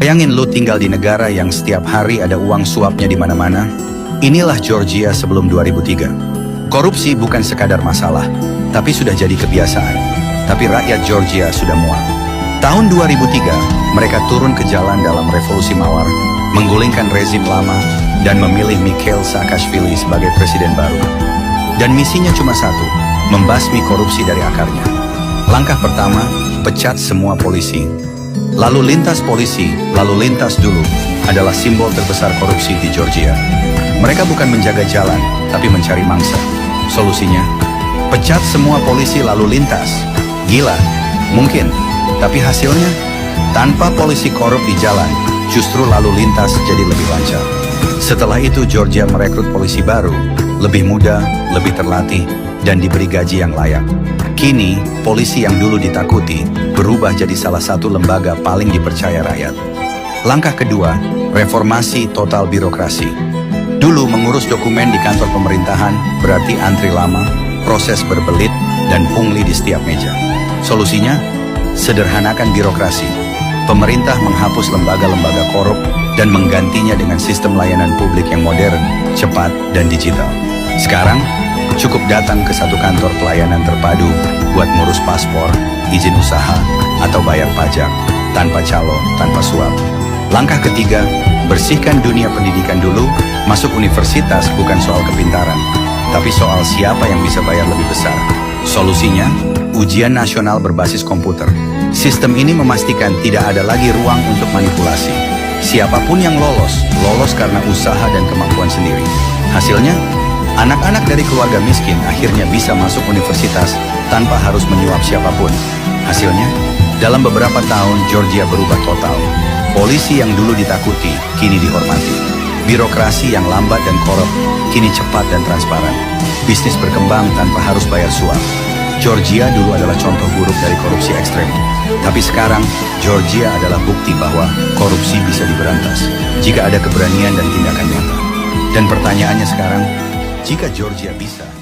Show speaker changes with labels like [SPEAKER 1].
[SPEAKER 1] Bayangin lu tinggal di negara yang setiap hari ada uang suapnya di mana-mana. Inilah Georgia sebelum 2003. Korupsi bukan sekadar masalah, tapi sudah jadi kebiasaan. Tapi rakyat Georgia sudah muak. Tahun 2003, mereka turun ke jalan dalam revolusi mawar, menggulingkan rezim lama, dan memilih Mikhail Saakashvili sebagai presiden baru. Dan misinya cuma satu, membasmi korupsi dari akarnya. Langkah pertama, pecat semua polisi. Lalu lintas polisi, lalu lintas dulu, adalah simbol terbesar korupsi di Georgia. Mereka bukan menjaga jalan, tapi mencari mangsa. Solusinya, pecat semua polisi lalu lintas. Gila, mungkin. Tapi hasilnya, tanpa polisi korup di jalan, justru lalu lintas jadi lebih lancar. Setelah itu Georgia merekrut polisi baru, lebih muda, lebih terlatih, dan diberi gaji yang layak. Kini, polisi yang dulu ditakuti berubah jadi salah satu lembaga paling dipercaya rakyat. Langkah kedua, reformasi total birokrasi. Dulu mengurus dokumen di kantor pemerintahan berarti antri lama, proses berbelit, dan pungli di setiap meja. Solusinya, sederhanakan birokrasi. Pemerintah menghapus lembaga-lembaga korup dan menggantinya dengan sistem layanan publik yang modern, cepat, dan digital. Sekarang, cukup datang ke satu kantor pelayanan terpadu buat ngurus paspor, izin usaha, atau bayar pajak, tanpa calo, tanpa suap. Langkah ketiga, bersihkan dunia pendidikan dulu. Masuk universitas bukan soal kepintaran, tapi soal siapa yang bisa bayar lebih besar. Solusinya, ujian nasional berbasis komputer. Sistem ini memastikan tidak ada lagi ruang untuk manipulasi. Siapapun yang lolos, lolos karena usaha dan kemampuan sendiri. Hasilnya, anak-anak dari keluarga miskin akhirnya bisa masuk universitas tanpa harus menyuap siapapun. Hasilnya, dalam beberapa tahun Georgia berubah total. Polisi yang dulu ditakuti, kini dihormati. Birokrasi yang lambat dan korup, kini cepat dan transparan. Bisnis berkembang tanpa harus bayar suap. Georgia dulu adalah contoh buruk dari korupsi ekstrem. Tapi sekarang, Georgia adalah bukti bahwa korupsi bisa diberantas jika ada keberanian dan tindakan nyata. Dan pertanyaannya sekarang, jika Georgia bisa,